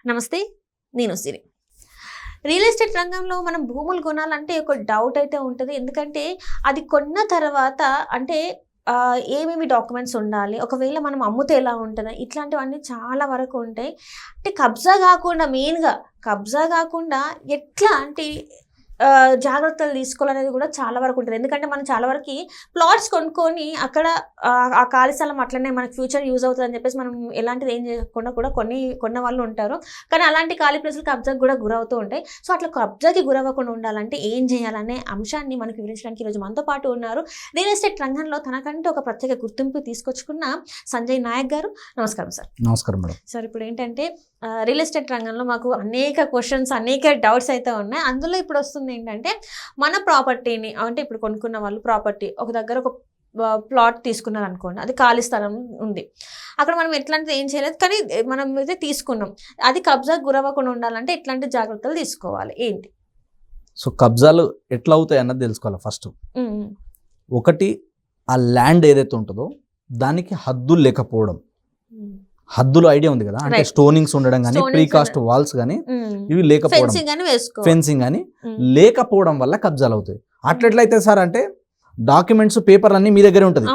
నమస్తే, నేను సిరి. Real estate రంగంలో మనం భూములు కొనాలంటే ఒక డౌట్ అయితే ఉంటుంది. ఎందుకంటే అది కొన్న తర్వాత అంటే ఏమేమి డాక్యుమెంట్స్ ఉండాలి, ఒకవేళ మనం అమ్ముతే ఎలా ఉంటుంది, ఇట్లాంటివన్నీ చాలా వరకు ఉంటాయి. అంటే కబ్జా కాకుండా, మెయిన్గా కబ్జా కాకుండా ఎట్లా అంటే జాగ్రత్తలు తీసుకోవాలనేది కూడా చాలా వరకు ఉంటుంది. ఎందుకంటే మనం చాలా వరకు ప్లాట్స్ కొనుక్కొని అక్కడ ఆ ఖాళీ స్థలం అట్లనే మనకి ఫ్యూచర్ యూజ్ అవుతుంది అని చెప్పేసి మనం ఎలాంటిది ఏం చేయకుండా కూడా కొన్న వాళ్ళు ఉంటారు. కానీ అలాంటి ఖాళీ ప్లేసులు కబ్జాకి కూడా గురవుతూ ఉంటాయి. సో అట్లా కబ్జాకి గురవ్వకుండా ఉండాలంటే ఏం చేయాలనే అంశాన్ని మనకు వివరించడానికి ఈరోజు మనతో పాటు ఉన్నారు. రియల్ ఎస్టేట్ రంగంలో తనకంటే ఒక ప్రత్యేక గుర్తింపు తీసుకొచ్చుకున్న సంజయ్ నాయక్ గారు. నమస్కారం సార్. నమస్కారం మేడం. సార్, ఇప్పుడు ఏంటంటే రియల్ ఎస్టేట్ రంగంలో మాకు అనేక క్వశ్చన్స్, అనేక డౌట్స్ అయితే ఉన్నాయి. అందులో ఇప్పుడు వస్తుంది ఏంటంటే, మన ప్రాపర్టీని అంటే ఇప్పుడు కొనుక్కున్న వాళ్ళు ప్రాపర్టీ ఒక దగ్గర ఒక ప్లాట్ తీసుకున్నారు అనుకోండి, అది ఖాళీ స్థలం ఉంది, అక్కడ మనం ఎట్లాంటిది ఏం చేయలేదు, కానీ మనం అయితే తీసుకున్నాం, అది కబ్జా గురవ్వకుండా ఉండాలంటే ఎట్లాంటి జాగ్రత్తలు తీసుకోవాలి ఏంటి? సో కబ్జాలు ఎట్లా అవుతాయి అన్నది తెలుసుకోవాలి. ఫస్ట్ ఒకటి, ఆ ల్యాండ్ ఏదైతే ఉంటుందో దానికి హద్దులు లేకపోవడం. హద్దులు ఐడియా ఉంది కదా, అంటే స్టోనింగ్స్ ఉండడం కానీ, ప్రీకాస్ట్ వాల్స్ కానీ ఇవి లేకపోవడం, ఫెన్సింగ్ కానీ లేకపోవడం వల్ల కబ్జాలు అవుతాయి. అట్లెట్లయితే సార్ అంటే, డాక్యుమెంట్స్ పేపర్ అన్ని మీ దగ్గరే ఉంటుంది.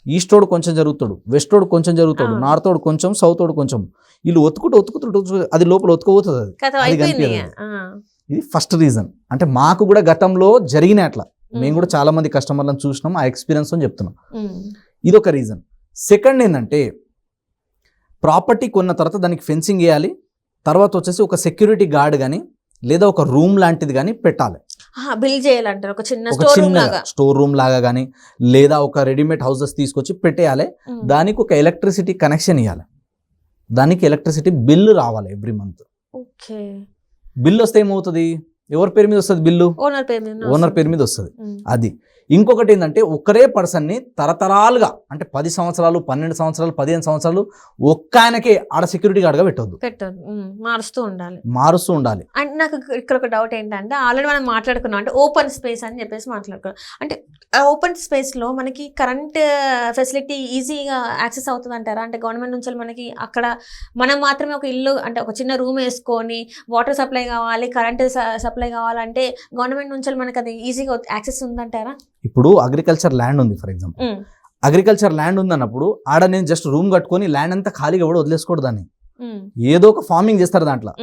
ఈస్ట్ రోడ్ కొంచెం జరుగుతాడు, వెస్ట్ రోడ్ కొంచెం జరుగుతాడు, నార్త్ రోడ్ కొంచెం, సౌత్ రోడ్ కొంచెం, వీళ్ళు ఒత్తుకుంటూ అది లోపల ఒత్తుకుపోతుంది. అది కనిపించదు. ఇది ఫస్ట్ రీజన్. అంటే మాకు కూడా గతంలో జరిగిన అట్లా మేము కూడా చాలా మంది కస్టమర్లను చూసినాం, ఆ ఎక్స్పీరియన్స్ అని చెప్తున్నాం. ఇది ఒక రీజన్. సెకండ్ ఏంటంటే, ప్రాపర్టీ కొన్న తర్వాత దానికి ఫెన్సింగ్ వేయాలి, తర్వాత వచ్చేసి ఒక సెక్యూరిటీ గార్డ్ కానీ లేదా ఒక రూమ్ లాంటిది కానీ పెట్టాలి. బిల్డ్ చేయాలంటారు, ఒక చిన్న స్టోర్ రూమ్ లాగా కానీ, లేదా ఒక రెడీమేడ్ హౌసెస్ తీసుకొచ్చి పెట్టేయాలి. దానికి ఒక ఎలక్ట్రిసిటీ కనెక్షన్ ఇవ్వాలి, దానికి ఎలక్ట్రిసిటీ బిల్లు రావాలి ఎవ్రీ మంత్. బిల్లు వస్తే ఏమవుతుంది, ఎవరి పేరు మీద వస్తుంది బిల్లు? ఓనర్ పేరు మీద వస్తుంది. అది. ఇంకొకటి ఏంటంటే, ఒకరే పర్సన్ని తరతరాలుగా అంటే 10 సంవత్సరాలు, 12 సంవత్సరాలు, 15 సంవత్సరాలు ఒక్క ఆయనకే ఆడ సెక్యూరిటీ గార్డ్గా పెట్టొద్దు, మారుస్తూ ఉండాలి. అంటే నాకు ఇక్కడ ఒక డౌట్ ఏంటంటే, ఆల్రెడీ మనం మాట్లాడుకున్నాం, అంటే ఓపెన్ స్పేస్ అని చెప్పేసి మాట్లాడుకున్నాం. అంటే ఓపెన్ స్పేస్లో మనకి కరెంట్ ఫెసిలిటీ ఈజీగా యాక్సెస్ అవుతుంది అంటారా? అంటే గవర్నమెంట్ నుంచి మనకి అక్కడ మనం మాత్రమే ఒక ఇల్లు, అంటే ఒక చిన్న రూమ్ వేసుకొని వాటర్ సప్లై కావాలి, కరెంట్ సప్లై కావాలంటే గవర్నమెంట్ నుంచి మనకి అది ఈజీగా యాక్సెస్ ఉందంటారా? ఇప్పుడు అగ్రికల్చర్ ల్యాండ్ ఉంది, ఫర్ ఎగ్జాంపుల్ అగ్రికల్చర్ ల్యాండ్ ఉంది అన్నప్పుడు ఆడ నేను జస్ట్ రూమ్ కట్టుకొని ల్యాండ్ అంతా ఖాళీగా కూడా వదిలేసుకోవడం, దాన్ని ఏదో ఒక ఫార్మింగ్ చేస్తారు. దాంట్లో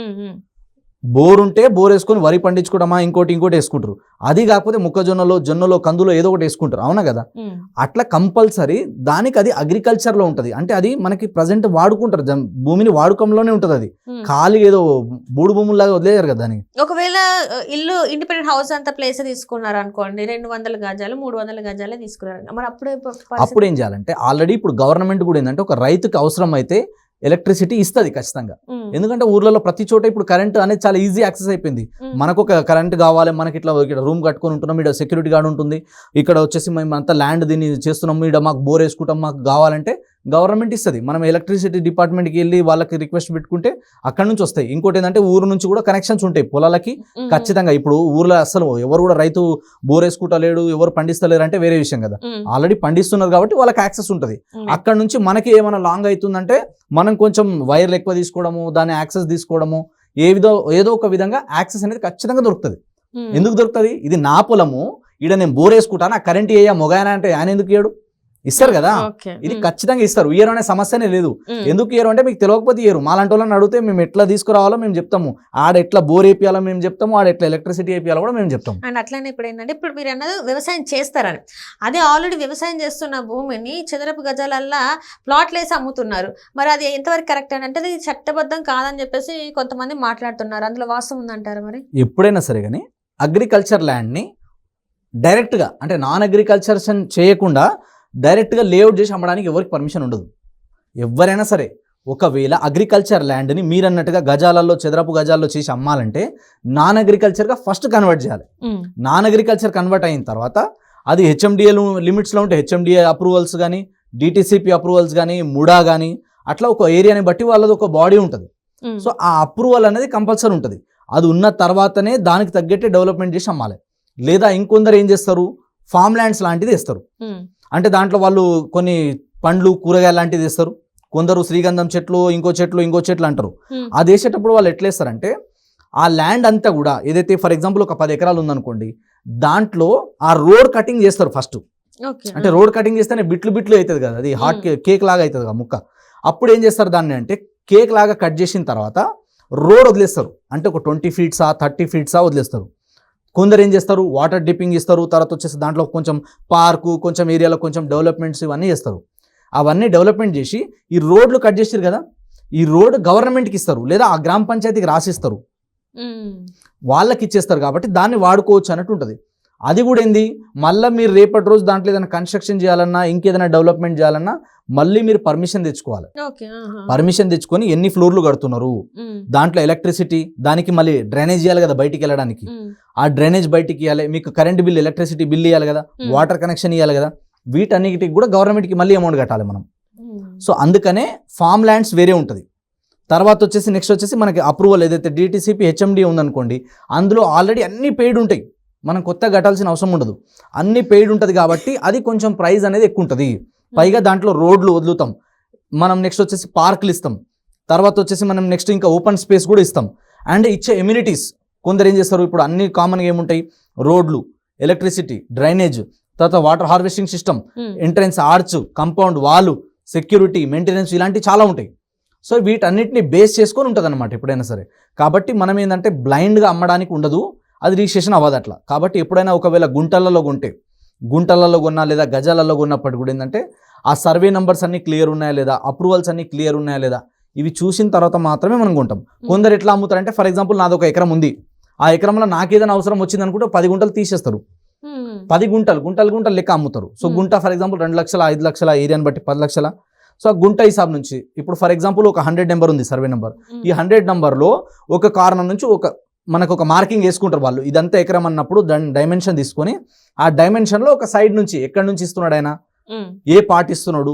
బోర్ ఉంటే బోర్ వేసుకొని వరి పండించుకోవడమా, ఇంకోటి వేసుకుంటారు. అది కాకపోతే జొన్నలో కందులో ఏదో ఒకటి వేసుకుంటారు, అవునా కదా? అట్లా కంపల్సరీ దానికి అది అగ్రికల్చర్ లో ఉంటది. అంటే అది మనకి ప్రజెంట్ వాడుకుంటారు, భూమిని వాడుకంలోనే ఉంటది. అది ఖాళీ ఏదో బూడు భూముల్లాగా వదిలేరు కదా దానికి. ఒకవేళ ఇల్లు ఇండిపెండెంట్ హౌస్ అంత ప్లేస్ తీసుకున్నారు అనుకోండి, 200 గజాలు 300 గజాలే తీసుకున్నారు, మరి అప్పుడు ఏం చేయాలంటే, ఆల్రెడీ ఇప్పుడు గవర్నమెంట్ కూడా ఏంటంటే, ఒక రైతుకి అవసరం అయితే ఎలక్ట్రిసిటీ ఇస్తుంది ఖచ్చితంగా. ఎందుకంటే ఊర్లలో ప్రతి చోట ఇప్పుడు కరెంట్ అనేది చాలా ఈజీ యాక్సెస్ అయిపోయింది. మనకు ఒక కరెంట్ కావాలి, మనకి ఇట్లా ఇక్కడ రూమ్ కట్టుకొని ఉంటున్నాం, ఇక్కడ సెక్యూరిటీ గార్డ్ ఉంటుంది, ఇక్కడ వచ్చేసి మేము అంతా ల్యాండ్ దీన్ని చేస్తున్నాము, ఇక్కడ మాకు బోర్ వేసుకుంటాం, మాకు కావాలంటే గవర్నమెంట్ ఇస్తుంది. మనం ఎలక్ట్రిసిటీ డిపార్ట్మెంట్కి వెళ్ళి వాళ్ళకి రిక్వెస్ట్ పెట్టుకుంటే అక్కడ నుంచి వస్తాయి. ఇంకోటి ఏంటంటే, ఊరు నుంచి కూడా కనెక్షన్స్ ఉంటాయి పొలాలకి ఖచ్చితంగా. ఇప్పుడు ఊర్లో అసలు ఎవరు కూడా రైతు బోర్ వేసుకుంటలేడు, ఎవరు పండిస్తలేరు అంటే వేరే విషయం కదా. ఆల్రెడీ పండిస్తున్నారు కాబట్టి వాళ్ళకి యాక్సెస్ ఉంటుంది. అక్కడ నుంచి మనకి ఏమైనా లాంగ్ అవుతుందంటే మనం కొంచెం వైర్లు ఎక్కువ తీసుకోవడము, దాని యాక్సెస్ తీసుకోవడము, ఏదో ఒక విధంగా యాక్సెస్ అనేది ఖచ్చితంగా దొరుకుతుంది. ఎందుకు దొరుకుతుంది? ఇది నా పొలము, ఈడ నేను బోర్ వేసుకుంటా, నా కరెంట్ వేయ మొగాయన అంటే ఆయన ఎందుకు ఇయ్యడు? ఇస్తారు కదా, ఇది ఖచ్చితంగా ఇస్తారు. ఇయ్యరు అనే సమస్యనే లేదు. ఎందుకు ఇయ్యరు అంటే, మీకు తెలియకపోతే ఇయ్యరు. మాలాంటి వాళ్ళని అడిగితే మేము ఎట్లా తీసుకురావాలో మేము చెప్తాము, ఆడ ఎట్లా బోర్ వేపియాలో మేము చెప్తాము, ఆడ ఎట్లా ఎలక్ట్రిసిటీ వేపియాలో కూడా మేము చెప్తాము. అండ్ అట్లనే ఇప్పుడు ఏంటంటే, ఇప్పుడు మీరు అన్నది వ్యవసాయం చేస్తారని, అదే ఆల్రెడీ వ్యవసాయం చేస్తున్న భూమిని చదరపు గజాలల్లా ప్లాట్లు వేసి అమ్ముతున్నారు. మరి అది ఎంతవరకు కరెక్ట్ అని అంటే, అది చట్టబద్ధం కాదని చెప్పేసి కొంతమంది మాట్లాడుతున్నారు. అందులో వాస్తవం ఉందంటారు? మరి ఎప్పుడైనా సరే కానీ అగ్రికల్చర్ ల్యాండ్ని డైరెక్ట్గా అంటే నాన్ అగ్రికల్చర్ చేయకుండా డైరెక్ట్గా లేఅవుట్ చేసి అమ్మడానికి ఎవరికి పర్మిషన్ ఉండదు. ఎవరైనా సరే ఒకవేళ అగ్రికల్చర్ ల్యాండ్ని మీరన్నట్టుగా గజాలలో, చదరపు గజాల్లో చేసి అమ్మాలంటే నాన్ అగ్రికల్చర్గా ఫస్ట్ కన్వర్ట్ చేయాలి. నాన్ అగ్రికల్చర్ కన్వర్ట్ అయిన తర్వాత అది హెచ్ఎండిఏ లిమిట్స్లో ఉంటే హెచ్ఎండిఏ అప్రూవల్స్ కానీ, డిటిసిపి అప్రూవల్స్ కానీ, ముడా కానీ, అట్లా ఒక ఏరియాని బట్టి వాళ్ళది ఒక బాడీ ఉంటుంది. సో ఆ అప్రూవల్ అనేది కంపల్సరీ ఉంటుంది. అది ఉన్న తర్వాతనే దానికి తగ్గట్టే డెవలప్మెంట్ చేసి అమ్మాలి. లేదా ఇంకొందరు ఏం చేస్తారు, ఫామ్ ల్యాండ్స్ లాంటిది ఇస్తారు. అంటే దాంట్లో వాళ్ళు కొన్ని పండ్లు, కూరగాయలు లాంటిది ఇస్తారు, కొందరు శ్రీగంధం చెట్లు ఇంకో చెట్లు అంటారు. Hmm. అది వేసేటప్పుడు వాళ్ళు ఎట్లా వేస్తారంటే ఆ ల్యాండ్ అంతా కూడా ఏదైతే ఫర్ ఎగ్జాంపుల్ ఒక 10 ఎకరాలు ఉందనుకోండి, దాంట్లో ఆ రోడ్ కటింగ్ చేస్తారు ఫస్ట్. ఓకే. అంటే రోడ్ కటింగ్ చేస్తేనే బిట్లు అవుతుంది కదా, అది హాట్ కేక్ లాగా అవుతుంది కదా ముక్క. అప్పుడు ఏం చేస్తారు దాన్ని అంటే కేక్ లాగా కట్ చేసిన తర్వాత రోడ్ వదిలేస్తారు. అంటే ఒక 20 ఫీట్సా 30 ఫీట్సా వదిలేస్తారు. కొందరు ఏం చేస్తారు వాటర్ డిప్పింగ్ ఇస్తారు, తర్వాత వచ్చేసి దాంట్లో కొంచెం పార్కు, కొంచెం ఏరియాలో కొంచెం డెవలప్మెంట్స్ ఇవన్నీ చేస్తారు. అవన్నీ డెవలప్మెంట్ చేసి ఈ రోడ్లు కట్ చేసారు కదా, ఈ రోడ్ గవర్నమెంట్కి ఇస్తారు లేదా ఆ గ్రామ పంచాయతీకి రాసిస్తారు, వాళ్ళకి ఇచ్చేస్తారు. కాబట్టి దాన్ని వాడుకోవచ్చు అన్నట్టు ఉంటుంది. అది కూడా ఏంది, మళ్ళీ మీరు రేపటి రోజు దాంట్లో ఏదైనా కన్స్ట్రక్షన్ చేయాలన్నా ఇంకేదైనా డెవలప్మెంట్ చేయాలన్నా మళ్ళీ మీరు పర్మిషన్ తెచ్చుకోవాలి. పర్మిషన్ తెచ్చుకొని ఎన్ని ఫ్లోర్లు కడుతున్నారు, దాంట్లో ఎలక్ట్రిసిటీ, దానికి మళ్ళీ డ్రైనేజ్ చేయాలి కదా బయటికి వెళ్ళడానికి, ఆ డ్రైనేజ్ బయటికి ఇవ్వాలి, మీకు కరెంట్ బిల్ ఎలక్ట్రిసిటీ బిల్ ఇవ్వాలి కదా, వాటర్ కనెక్షన్ ఇవ్వాలి కదా, వీటన్నిటికి కూడా గవర్నమెంట్కి మళ్ళీ అమౌంట్ కట్టాలి మనం. సో అందుకనే ఫామ్ ల్యాండ్స్ వేరే ఉంటుంది. తర్వాత వచ్చేసి నెక్స్ట్ వచ్చేసి మనకి అప్రూవల్ ఏదైతే డిటిసిపి హెచ్ఎండి ఉందనుకోండి, అందులో ఆల్రెడీ అన్ని పెయిడ్ ఉంటాయి, మనం కొత్తగా కట్టాల్సిన అవసరం ఉండదు, అన్ని పెయిడ్ ఉంటుంది. కాబట్టి అది కొంచెం ప్రైస్ అనేది ఎక్కువ ఉంటుంది. పైగా దాంట్లో రోడ్లు వదులుతాం మనం, నెక్స్ట్ వచ్చేసి పార్కులు ఇస్తాం, తర్వాత వచ్చేసి మనం నెక్స్ట్ ఇంకా ఓపెన్ స్పేస్ కూడా ఇస్తాం. అండ్ ఇచ్చే ఎమ్యూనిటీస్ కొందరు ఏం చేస్తారు, ఇప్పుడు అన్ని కామన్గా ఏముంటాయి, రోడ్లు, ఎలక్ట్రిసిటీ, డ్రైనేజ్, తర్వాత water harvesting system, entrance arch, compound wall, security, maintenance, ఇలాంటివి చాలా ఉంటాయి. సో వీటన్నిటిని బేస్ చేసుకొని ఉంటుంది అనమాట ఎప్పుడైనా సరే. కాబట్టి మనం ఏంటంటే బ్లైండ్గా అమ్మడానికి ఉండదు, అది రిజిస్ట్రేషన్ అవ్వదు అట్లా. కాబట్టి ఎప్పుడైనా ఒకవేళ గుంటలలో కొన్నా లేదా గజాలలో కొన్నప్పటికి కూడా ఏంటంటే ఆ సర్వే నెంబర్స్ అన్ని క్లియర్ ఉన్నాయా లేదా, అప్రూవల్స్ అన్ని క్లియర్ ఉన్నాయా లేదా, ఇవి చూసిన తర్వాత మాత్రమే మనం కొంటాం. కొందరు ఎట్లా అమ్ముతారంటే ఫర్ ఎగ్జాంపుల్ నాది ఒక ఎకరం ఉంది, ఆ ఎకరంలో నాకేదైనా అవసరం వచ్చింది అనుకుంటే 10 గుంటలు తీసేస్తారు, 10 గుంటలు లెక్క అమ్ముతారు. సో గుంట ఫర్ ఎగ్జాంపుల్ 2 లక్షల 5 లక్షల ఏరియాని బట్టి 10 లక్షల. సో ఆ గుంట హిసాబ్ నుంచి ఇప్పుడు ఫర్ ఎగ్జాంపుల్ ఒక 100 నెంబర్ ఉంది సర్వే నెంబర్, ఈ 100 నెంబర్లో ఒక కారణం నుంచి మనకు ఒక మార్కింగ్ వేసుకుంటారు వాళ్ళు, ఇదంతా ఎకరం అన్నప్పుడు దాని డైమెన్షన్ తీసుకొని ఆ డైమెన్షన్లో ఒక సైడ్ నుంచి ఎక్కడి నుంచి ఇస్తున్నాడు ఆయన, ఏ పార్ట్ ఇస్తున్నాడు,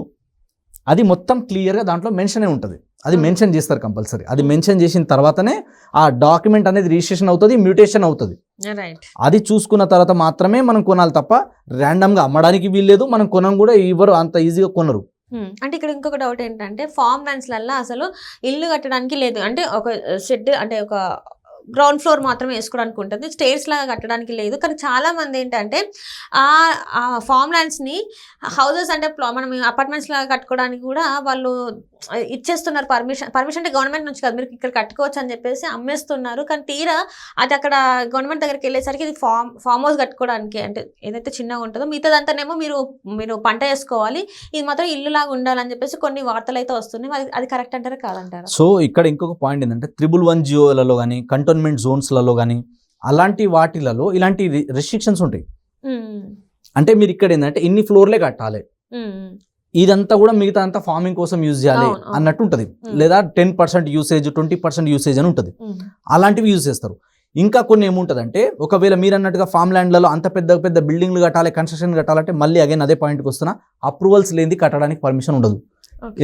అది మొత్తం క్లియర్గా దాంట్లో మెన్షన్ ఉంటుంది. అది మెన్షన్ చేస్తారు కంపల్సరీ. అది మెన్షన్ చేసిన తర్వాతనే ఆ డాక్యుమెంట్ అనేది రిజిస్ట్రేషన్ అవుతుంది, మ్యూటేషన్ అవుతుంది. అది చూసుకున్న తర్వాత మాత్రమే మనం కొనాలి తప్ప ర్యాండమ్గా అమ్మడానికి వీల్లేదు. మనం కొనం కూడా ఎవరు అంత ఈజీగా కొనరు. అంటే ఇక్కడ ఇంకొక డౌట్ ఏంటంటే ఫామ్ ల్యాండ్స్లలో అసలు ఇల్లు కట్టడానికి లేదు, అంటే ఒక షెడ్ అంటే ఒక గ్రౌండ్ ఫ్లోర్ మాత్రమే వేసుకోవడానికి ఉంటుంది, స్టేర్స్ లాగా కట్టడానికి లేదు. కానీ చాలా మంది ఏంటంటే ఆ ఫామ్ ల్యాండ్స్ని హౌసెస్ అంటే మనం అపార్ట్మెంట్స్ లాగా కట్టుకోవడానికి కూడా వాళ్ళు ఇచ్చేస్తున్నారు పర్మిషన్ అంటే గవర్నమెంట్ నుంచి కదా, మీరు ఇక్కడ కట్టుకోవచ్చు అని చెప్పేసి అమ్మేస్తున్నారు. కానీ తీరా అది అక్కడ గవర్నమెంట్ దగ్గరికి వెళ్ళేసరికి ఇది ఫామ్ హౌస్ కట్టుకోవడానికి, అంటే ఏదైతే చిన్నగా ఉంటుందో మిగతాదంతానేమో మీరు పంట వేసుకోవాలి, ఇది మాత్రం ఇల్లు లాగా ఉండాలని చెప్పేసి కొన్ని వార్తలు అయితే వస్తున్నాయి. అది కరెక్ట్ అంటారా కాదంటారా? సో ఇక్కడ ఇంకొక పాయింట్ ఏంటంటే 311 జియోలలో కానీ కంటోన్మెంట్ జోన్స్లలో కానీ అలాంటి వాటిలలో ఇలాంటి రెస్ట్రిక్షన్స్ ఉంటాయి. అంటే మీరు ఇక్కడ ఏంటంటే ఇన్ని ఫ్లోర్లే కట్టాలి, ఇదంతా కూడా మిగతా అంతా ఫార్మింగ్ కోసం యూజ్ చేయాలి అన్నట్టు ఉంటుంది. లేదా 10% యూసేజ్ 20% యూసేజ్ అని ఉంటుంది, అలాంటివి యూజ్ చేస్తారు. ఇంకా కొన్ని ఏముంటుందంటే ఒకవేళ మీరు అన్నట్టుగా ఫామ్ ల్యాండ్లలో అంత పెద్ద బిల్డింగ్లు కట్టాలి, కన్స్ట్రక్షన్ కట్టాలంటే మళ్ళీ అగైన్ అదే పాయింట్కి వస్తున్నా, అప్రూవల్స్ లేనిది కట్టడానికి పర్మిషన్ ఉండదు.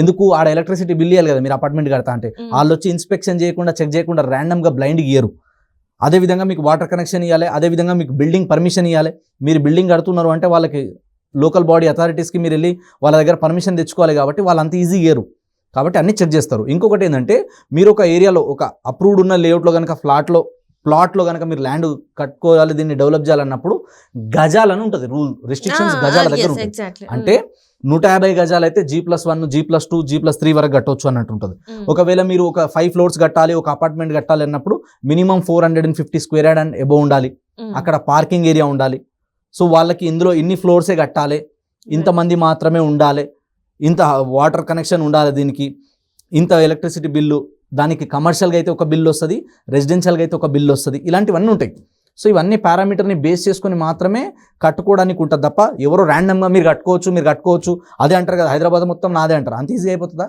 ఎందుకు, ఆడ ఎలక్ట్రిసిటీ బిల్ ఇవ్వాలి కదా మీరు అపార్ట్మెంట్ కడతా అంటే, వాళ్ళు వచ్చి ఇన్స్పెక్షన్ చేయకుండా చెక్ చేయకుండా ర్యాండమ్గా బ్లైండ్ ఇయ్యరు. అదేవిధంగా మీకు వాటర్ కనెక్షన్ ఇవ్వాలి, అదేవిధంగా మీకు బిల్డింగ్ పర్మిషన్ ఇవ్వాలి. మీరు బిల్డింగ్ కడుతున్నారు అంటే వాళ్ళకి లోకల్ బాడీ అథారిటీస్కి మీరు వెళ్ళి వాళ్ళ దగ్గర పర్మిషన్ తెచ్చుకోవాలి. కాబట్టి వాళ్ళు అంత ఈజీ ఇయ్యరు, కాబట్టి అన్ని చెక్ చేస్తారు. ఇంకొకటి ఏంటంటే మీరు ఒక ఏరియాలో ఒక అప్రూవ్డ్ ఉన్న లేఅవుట్లో కనుక ప్లాట్లో కనుక మీరు ల్యాండ్ కట్టుకోవాలి, దీన్ని డెవలప్ చేయాలన్నప్పుడు గజాలని ఉంటుంది రూల్, రెస్ట్రిక్షన్స్ గజాల దగ్గర ఉంటుంది. అంటే 150 గజాలు అయితే G+1 G+2 G+3 వరకు కట్టవచ్చు అన్నట్టు ఉంటుంది. ఒకవేళ మీరు ఒక 5 ఫ్లోర్స్ కట్టాలి, ఒక అపార్ట్మెంట్ కట్టాలి అన్నప్పుడు minimum 450 square yard and above ఉండాలి, అక్కడ పార్కింగ్ ఏరియా ఉండాలి. సో వాళ్ళకి ఇందులో ఇన్ని ఫ్లోర్సే కట్టాలి, ఇంతమంది మాత్రమే ఉండాలి, ఇంత వాటర్ కనెక్షన్ ఉండాలి, దీనికి ఇంత ఎలక్ట్రిసిటీ బిల్లు, దానికి కమర్షియల్గా అయితే ఒక బిల్లు వస్తుంది, రెసిడెన్షియల్గా అయితే ఒక బిల్లు వస్తుంది, ఇలాంటివన్నీ ఉంటాయి. సో ఇవన్నీ పారామీటర్ని బేస్ చేసుకొని మాత్రమే కట్టుకోవడానికి ఉంటుంది తప్ప ఎవరో ర్యాండమ్గా మీరు కట్టుకోవచ్చు అదే అంటారు కదా, హైదరాబాద్ మొత్తం నాదే అంటారు, అంత ఈజీ అయిపోతుందా?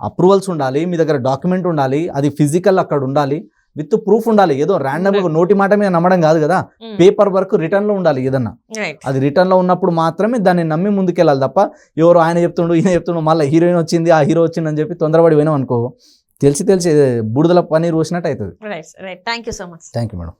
అప్రూవల్స్ ఉండాలి, మీ దగ్గర డాక్యుమెంట్ ఉండాలి, అది ఫిజికల్ అక్కడ ఉండాలి, విత్ ప్రూఫ్ ఉండాలి. ఏదో ర్యాండమ్గా నోటి మాట మీద నమ్మడం కాదు కదా, పేపర్ వర్క్ రిటర్న్లో ఉండాలి. ఏదన్నా అది రిటర్న్లో ఉన్నప్పుడు మాత్రమే దాన్ని నమ్మి ముందుకెళ్ళాలి తప్ప ఎవరో ఆయన చెప్తుండు మళ్ళీ హీరోయిన్ వచ్చింది, ఆ హీరో వచ్చిందని చెప్పి తొందరపడి పోయినాం అనుకో, తెలిసి బూడిదల పన్నీరు పోసినట్టు అవుతుంది. Right, thank you so much. Thank you madam.